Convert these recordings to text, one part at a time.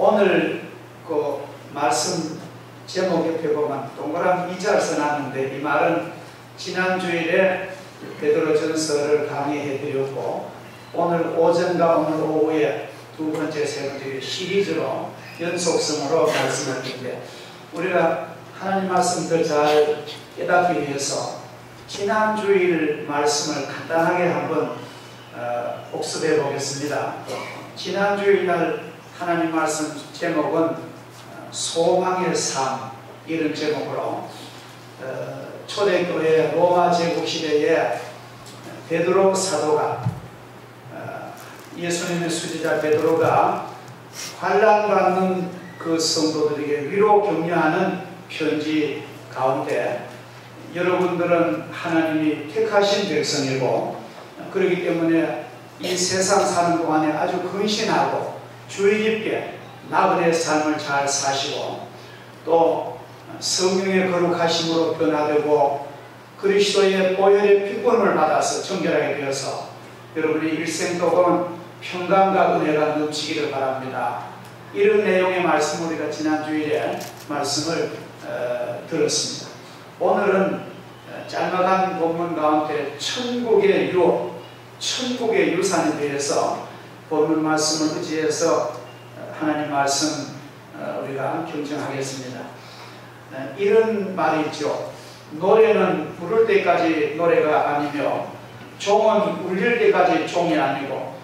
오늘 그 말씀 제목 옆에 보면 동그란 이자를 써놨는데, 이 말은 지난 주일에 베드로전서를 강의해 드렸고, 오늘 오전과 오늘 오후에 두 번째, 세 번째 시리즈로 연속성으로 말씀을 드리는데, 우리가 하나님 말씀 더 잘 깨닫기 위해서 지난 주일 말씀을 간단하게 한번 복습해 보겠습니다. 지난 주일날 하나님 말씀 제목은 소망의 삶, 이런 제목으로 초대교회 로마 제국 시대에 베드로 사도가, 예수님의 수제자 베드로가 환난받는 그 성도들에게 위로 격려하는 편지 가운데, 여러분들은 하나님이 택하신 백성이고, 그렇기 때문에 이 세상 사는 동안에 아주 근신하고 주의 깊게 나그네 삶을 잘 사시고, 또 성령의 거룩하심으로 변화되고 그리스도의 보혈의 피권을 받아서 정결하게 되어서 여러분의 일생 동안 평강과 은혜가 넘치기를 바랍니다. 이런 내용의 말씀, 우리가 지난 주일에 말씀을 들었습니다. 오늘은 짤막한 본문 가운데 천국의 유업, 천국의 유산에 대해서 본문 말씀을 의지해서 하나님 말씀 우리가 경청하겠습니다. 이런 말이 있죠. 노래는 부를 때까지 노래가 아니며, 종은 울릴 때까지 종이 아니고,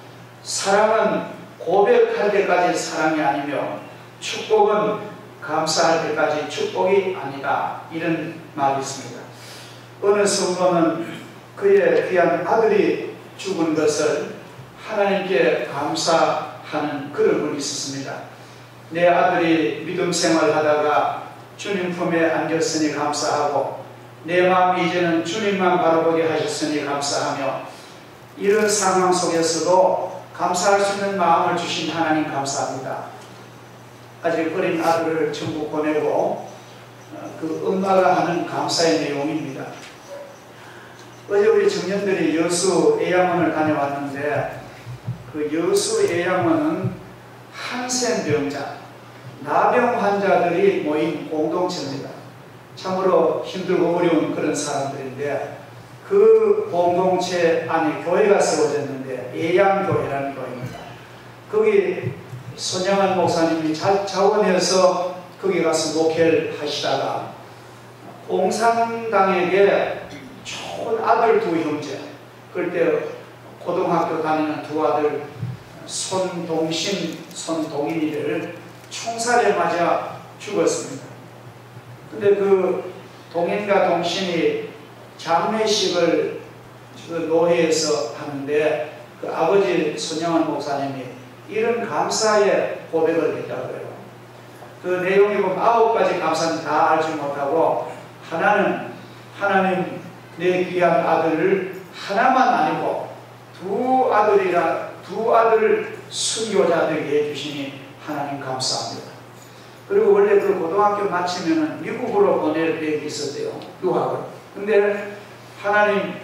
사랑은 고백할 때까지 사랑이 아니며, 축복은 감사할 때까지 축복이 아니다. 이런 말이 있습니다. 어느 성도는 그의 귀한 아들이 죽은 것을 하나님께 감사하는 그런 분이 있었습니다. 내 아들이 믿음 생활하다가 주님 품에 안겼으니 감사하고, 내 마음이 이제는 주님만 바라보게 하셨으니 감사하며, 이런 상황 속에서도 감사할 수 있는 마음을 주신 하나님 감사합니다. 아직 어린 아들을 천국 보내고 그 엄마가 하는 감사의 내용입니다. 어제 우리 청년들이 여수 애양원을 다녀왔는데, 그 여수 애양원은 한센병자, 나병 환자들이 모인 공동체입니다. 참으로 힘들고 어려운 그런 사람들인데, 그 공동체 안에 교회가 세워졌는데 애양교회라는 교회입니다. 거기 손영한 목사님이 자원해서 거기 가서 목회를 하시다가 공산당에게 좋은 아들 두 형제, 그때 고등학교 다니는 두 아들 손동신, 손동인이를 총살에 맞아 죽었습니다. 근데 그 동인과 동신이 장례식을 그 노회에서 하는데, 그 아버지 손영환 목사님이 이런 감사의 고백을 했다고요. 그 내용이 보면 9가지 감사는 다 알지 못하고, 하나는 하나님 내 귀한 아들을 하나만 아니고 두 아들을 순교자 되게 해주시니 하나님 감사합니다. 그리고 원래 그 고등학교 마치면은 미국으로 보낼 계획이 있었대요, 유학을. 근데 하나님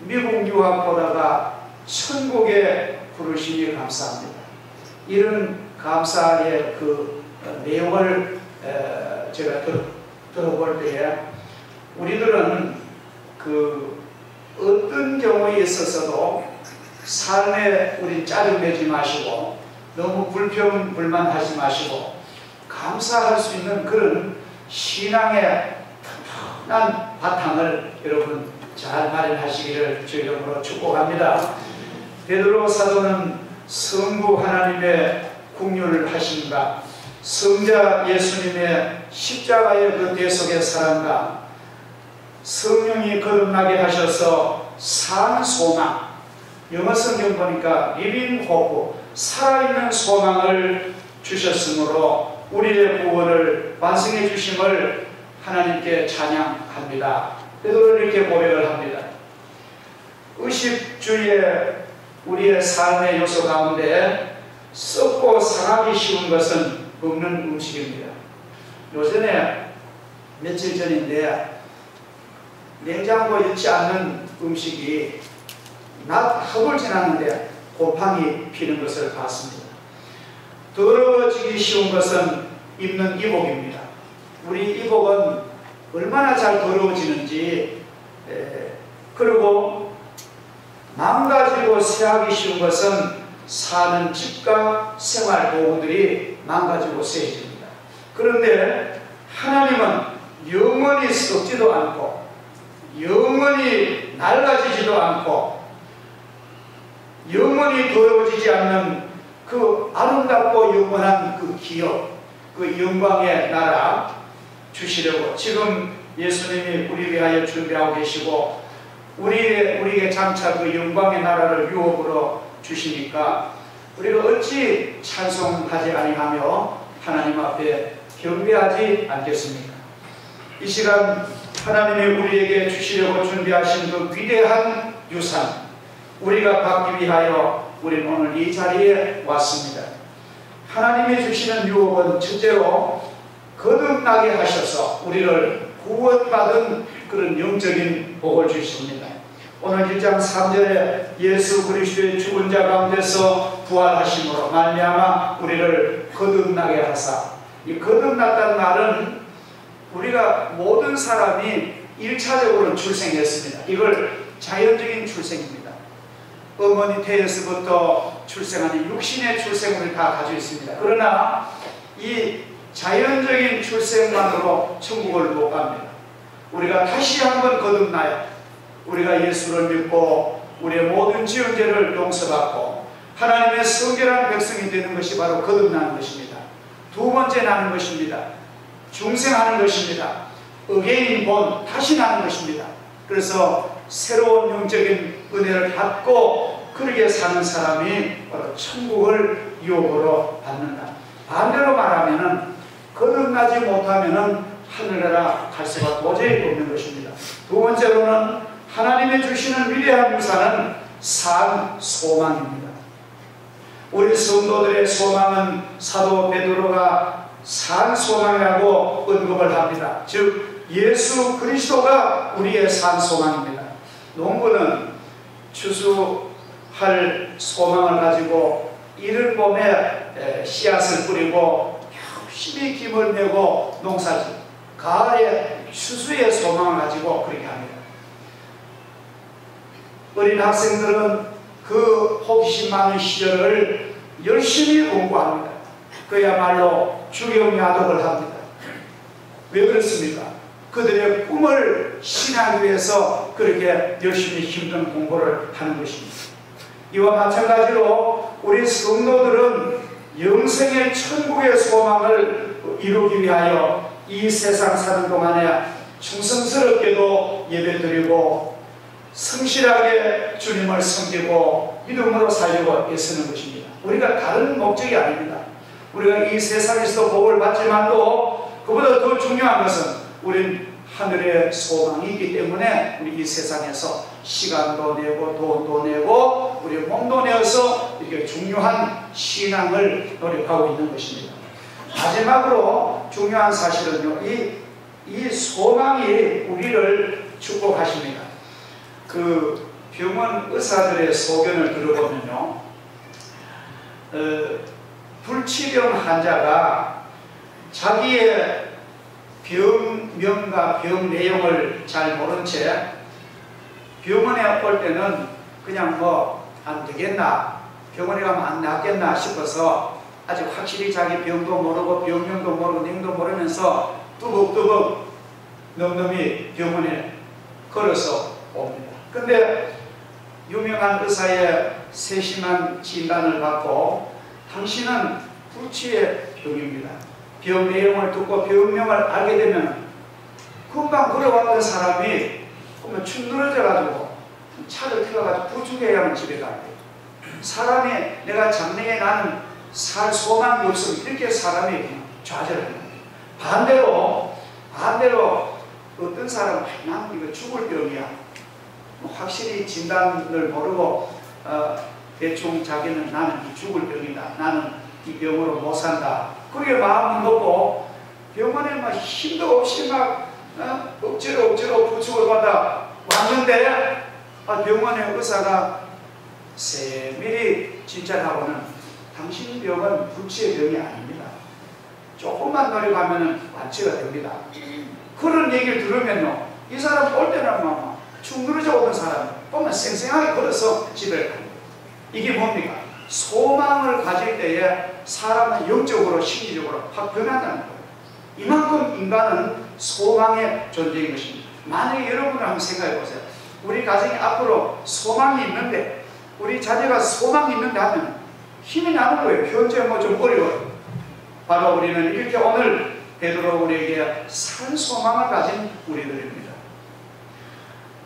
미국 유학 보다가 천국에 부르시니 감사합니다. 이런 감사의 그 내용을 제가 들어볼 때에, 우리들은 그 어떤 경우에 있어서도 삶에 우리 짜증내지 마시고, 너무 불평불만하지 마시고, 감사할 수 있는 그런 신앙의 튼튼한 바탕을 여러분 잘 마련하시기를 주님으로 축복합니다. 베드로 사도는 성부 하나님의 국률을 하신가, 성자 예수님의 십자가의 그 대속의 사랑과 성령이 거듭나게 하셔서 산 소망, 영어 성경 보니까 living hope, 살아있는 소망을 주셨으므로 우리의 구원을 완성해 주심을 하나님께 찬양합니다. 베드로는 이렇게 고백을 합니다. 의식주의의 우리의 삶의 요소 가운데 썩고 상하기 쉬운 것은 먹는 음식입니다. 요전에 며칠 전인데, 냉장고에 있지 않는 음식이 낮 허물 지났는데 곰팡이 피는 것을 봤습니다. 더러워지기 쉬운 것은 입는 이복입니다. 우리 이복은 얼마나 잘 더러워지는지, 그리고 망가지고 쇠하기 쉬운 것은 사는 집과 생활 도구들이 망가지고 쇠해집니다. 그런데 하나님은 영원히 썩지도 않고 영원히 낡아지지도 않고 영원히 더러워지지 않는 그 아름답고 영원한 그 기업, 그 영광의 나라 주시려고 지금 예수님이 우리 위하여 준비하고 계시고 우리에게 장차 그 영광의 나라를 유업으로 주시니까 우리가 어찌 찬송하지 아니하며 하나님 앞에 경배하지 않겠습니까? 이 시간 하나님이 우리에게 주시려고 준비하신 그 위대한 유산, 우리가 받기 위하여 우리는 오늘 이 자리에 왔습니다. 하나님이 주시는 유업은 첫째로 거듭나게 하셔서 우리를 구원받은 그런 영적인 복을 주십니다. 오늘 1장 3절에 예수 그리스도의 죽은 자 가운데서 부활하심으로 말미암아 우리를 거듭나게 하사, 이 거듭났다는 말은 우리가 모든 사람이 1차적으로 출생했습니다. 이걸 자연적인 출생입니다. 어머니 태에서부터 출생하는 육신의 출생을 다 가지고 있습니다. 그러나 이 자연적인 출생만으로 천국을 못 갑니다. 우리가 다시 한번 거듭나요. 우리가 예수를 믿고 우리의 모든 지은죄를 용서받고 하나님의 성결한 백성이 되는 것이 바로 거듭나는 것입니다. 두 번째 나는 것입니다. 중생하는 것입니다. 어게인 본, 다시 나는 것입니다. 그래서 새로운 영적인 은혜를 받고 그렇게 사는 사람이 바로 천국을 유업으로 받는다. 반대로 말하면은 거듭나지 못하면은 하늘나라 갈 수가 도저히 없는 것입니다. 두 번째로는 하나님이 주시는 위대한 유산은 산 소망입니다. 우리 성도들의 소망은 사도 베드로가 산 소망이라고 언급을 합니다. 즉 예수 그리스도가 우리의 산 소망입니다. 농부는 추수할 소망을 가지고 이른 봄에 씨앗을 뿌리고 열심히 김을 메고 농사짓고 가을에 추수의 소망을 가지고 그렇게 합니다. 어린 학생들은 그 호기심 많은 시절을 열심히 공부합니다. 그야말로 주경야독을 합니다. 왜 그렇습니까? 그들의 꿈을 실현하기 위해서 그렇게 열심히 힘든 공부를 하는 것입니다. 이와 마찬가지로 우리 성도들은 영생의 천국의 소망을 이루기 위하여 이 세상 사는 동안에 충성스럽게도 예배드리고 성실하게 주님을 섬기고 믿음으로 살려고 애쓰는 것입니다. 우리가 다른 목적이 아닙니다. 우리가 이 세상에서 복을 받지만도 그보다 더 중요한 것은 우린 하늘의 소망이 있기 때문에 우리 이 세상에서 시간도 내고 돈도 내고 우리 몸도 내어서 이렇게 중요한 신앙을 노력하고 있는 것입니다. 마지막으로 중요한 사실은요, 이 소망이 우리를 축복하십니다. 그 병원 의사들의 소견을 들어보면요, 불치병 환자가 자기의 병명과 병 내용을 잘 모른 채 병원에 올 때는 그냥 뭐 안 되겠나, 병원에 가면 안 낫겠나 싶어서 아직 확실히 자기 병도 모르고 병명도 모르고 냉도 모르면서 뚜벅뚜벅 놈놈이 병원에 걸어서 옵니다. 근데 유명한 의사의 세심한 진단을 받고 당신은 불치의 병입니다. 병 내용을 듣고 병명을 알게 되면 금방 걸어왔던 사람이 보면 축 늘어져가지고 차를 태워가지고 부축해야만 집에 가야 돼요. 사람이 내가 장래에 나는 살 소망이 없으면 이렇게 사람이 그냥 좌절합니다. 반대로 어떤 사람은 나는 이거 죽을 병이야, 확실히 진단을 모르고 대충 자기는 나는 이 죽을 병이다, 나는 이 병으로 못 산다, 그렇게 마음을 먹고 병원에 막 힘도 없이 막 억지로 부축을 받아 왔는데 병원의 의사가 세밀히 진찰하고는 당신 병은 불치의 병이 아닙니다. 조금만 노력하면 완치가 됩니다. 그런 얘기를 들으면요, 이 사람 올 때는 축 늘어져 오던 사람 보면 쌩쌩하게 걸어서 집에 갑니다. 이게 뭡니까? 소망을 가질 때에 사람은 영적으로 심리적으로 확 변한다는 거예요. 이만큼 인간은 소망의 존재인 것입니다. 만약에 여러분을 한번 생각해 보세요. 우리 가정이 앞으로 소망이 있는데, 우리 자녀가 소망이 있는데 하면 힘이 나는 거예요. 현재 좀 어려워요. 바로 우리는 이렇게 오늘 베드로 우리에게 산 소망을 가진 우리들입니다.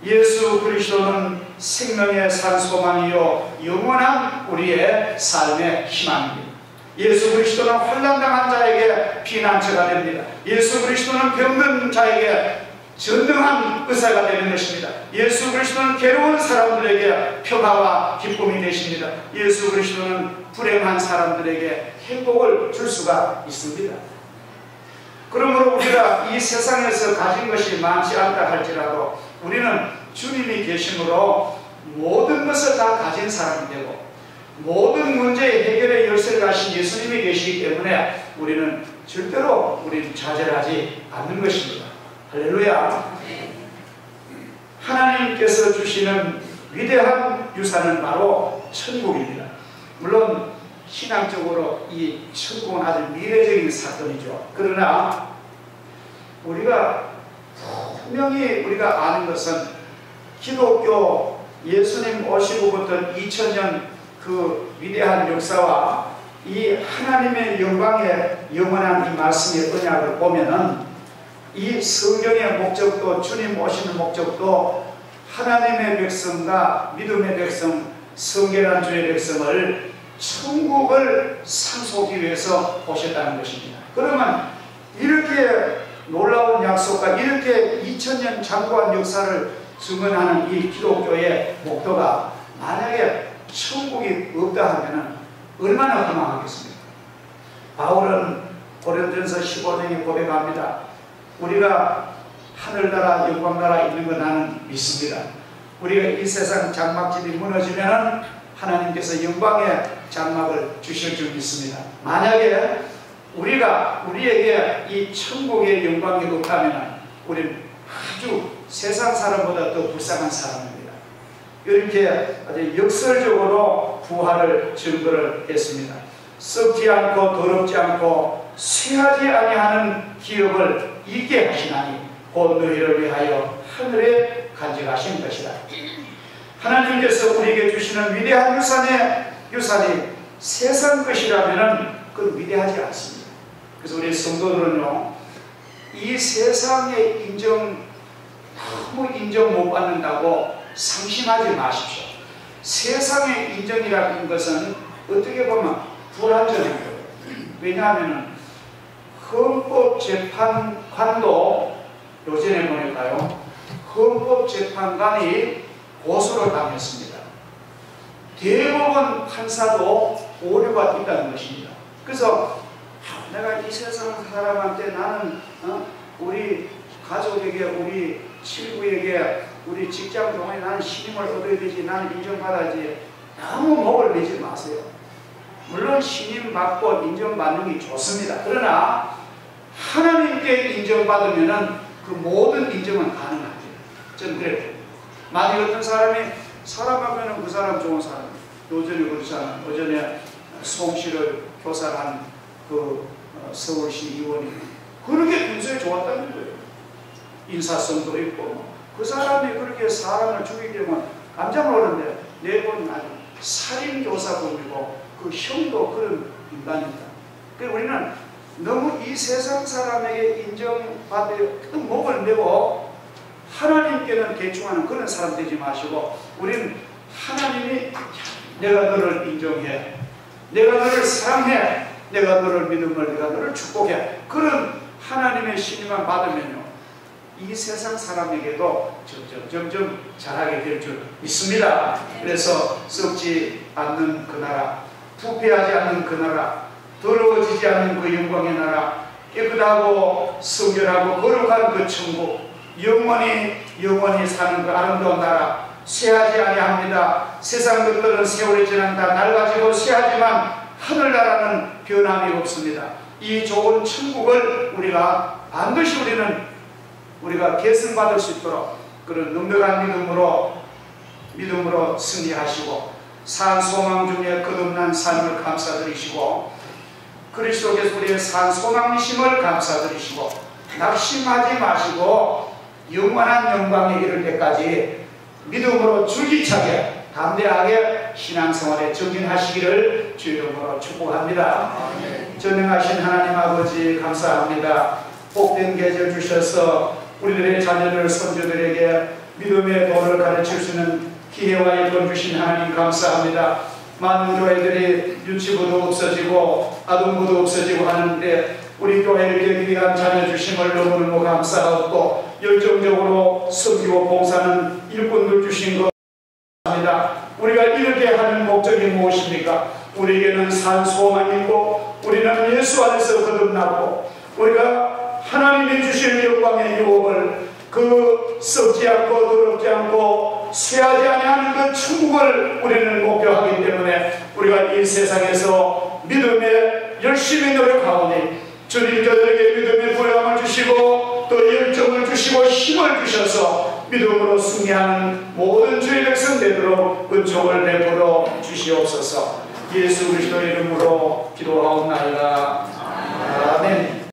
예수 그리스도는 생명의 산 소망이요 영원한 우리의 삶의 희망입니다. 예수 그리스도는 환난당한 자에게 피난처가 됩니다. 예수 그리스도는 병든 자에게 전능한 의사가 되는 것입니다. 예수 그리스도는 괴로운 사람들에게 평화와 기쁨이 되십니다. 예수 그리스도는 불행한 사람들에게 행복을 줄 수가 있습니다. 그러므로 우리가 이 세상에서 가진 것이 많지 않다 할지라도 우리는 주님이 계심으로 모든 것을 다 가진 사람이 되고, 모든 문제의 해결의 열쇠를 가신 예수님이 계시기 때문에 우리는 절대로 좌절하지 않는 것입니다. 할렐루야. 하나님께서 주시는 위대한 유산은 바로 천국입니다. 물론 신앙적으로 이 천국은 아주 미래적인 사건이죠. 그러나 우리가 분명히 우리가 아는 것은 기독교 예수님 오시고부터 2000년 그 위대한 역사와 이 하나님의 영광의 영원한 이 말씀의 언약을 보면은 이 성경의 목적도, 주님 오시는 목적도 하나님의 백성과 믿음의 백성, 성결한 주의 백성을 천국을 상속하기 위해서 오셨다는 것입니다. 그러면 이렇게 놀라운 약속과 이렇게 2000년 장구한 역사를 증언하는 이 기독교의 목표가 만약에 천국이 없다 하면 얼마나 허망하겠습니까? 바울은 고린도전서 15장에 고백합니다. 우리가 하늘나라 영광나라 있는 거 나는 믿습니다. 우리가 이 세상 장막집이 무너지면 하나님께서 영광의 장막을 주실 줄 믿습니다. 만약에 우리에게 이 천국의 영광이 없다면 우리는 아주 세상 사람보다 더 불쌍한 사람입니다. 이렇게 아주 역설적으로 부활을 증거를 했습니다. 썩지 않고 더럽지 않고 쇠하지 아니하는 기업을 있게 하시나니 곧 너희를 위하여 하늘에 간직하신 것이다. 하나님께서 우리에게 주시는 위대한 유산이 세상 것이라면 그건 위대하지 않습니다. 그래서 우리 성도들은요, 이 세상의 너무 인정 못 받는다고 상심하지 마십시오. 세상의 인정이라는 것은 어떻게 보면 불완전한 거예요. 왜냐하면 헌법재판관도 요전에 보니까요, 헌법재판관이 고소를 당했습니다. 대법원 판사도 오류가 있다는 것입니다. 그래서 내가 이 세상 사람한테 나는 우리 가족에게, 우리 친구에게, 우리 직장 동안에 나는 신임을 얻어야 되지, 나는 인정받아야지, 너무 목을 내지 마세요. 물론 신임받고 인정받는 게 좋습니다. 그러나 하나님께 인정받으면 그 모든 인정은 가능하죠. 저는 그래요. 만약 어떤 사람이 사람하면 그 사람 좋은 사람, 요전에 그렇잖아요. 요전에 송씨를 교살한 그 서울시 의원이 그렇게 굉장히 좋았다는 거예요. 인사성도 있고 그 사람이 그렇게 사람을 죽이게 되면 깜짝 놀랐는데 내본 아주 살인교사범이고 그 형도 그런 인간입니다. 그래서 우리는 너무 이 세상 사람에게 인정받을 그 목을 내고 하나님께는 대충하는 그런 사람 되지 마시고, 우리는 하나님이 내가 너를 인정해, 내가 너를 사랑해, 내가 너를 믿음을, 내가 너를 축복해, 그런 하나님의 신임만 받으면요, 이 세상 사람에게도 점점 잘하게 될 줄 믿습니다. 그래서 썩지 않는 그 나라, 부패하지 않는 그 나라, 더러워지지 않는 그 영광의 나라, 깨끗하고 성결하고 거룩한 그 천국, 영원히 사는 그 아름다운 나라, 쇠하지 아니합니다. 세상 것들은 세월이 지난다 낡아지고 쇠하지만 하늘나라는 변함이 없습니다. 이 좋은 천국을 우리가 반드시 우리가 계승받을 수 있도록 그런 능력한 믿음으로 승리하시고 산 소망 중에 거듭난 삶을 감사드리시고 그리스도께서 우리의 산 소망이심을 감사드리시고 낙심하지 마시고 영원한 영광에 이를 때까지 믿음으로 줄기차게 담대하게 신앙생활에 정진하시기를 주 이름으로 축복합니다. 전능하신 하나님 아버지 감사합니다. 복된 계절 주셔서 우리들의 자녀들 손주들에게 믿음의 도를 가르칠 수 있는 기회와 여건 주신 하나님 감사합니다. 많은 교회들이 유치부도 없어지고 아동부도 없어지고 하는데 우리 교회를 위한 자녀 주심을 너무너무 감사하고 열정적으로 섬기고 봉사하는 일꾼들 주신 것 감사합니다. 우리가 이렇게 하는 목적이 무엇입니까? 우리에게는 산 소망이고 우리는 예수 안에서 거듭나고 우리가 하나님이 주신 영광의 유업을 썩지 않고 더럽지 않고 쇠하지 아니하는 그 천국을 우리는 목표하기 때문에 우리가 이 세상에서 믿음에 열심히 노력하오니 주님 저들에게 믿음의 부양을 주시고 또 열정을 주시고 힘을 주셔서 믿음으로 승리하는 모든 주의 백성 되도록 은총을 베풀어 주시옵소서. 예수 그리스도의 이름으로 기도하옵나이다. 아멘.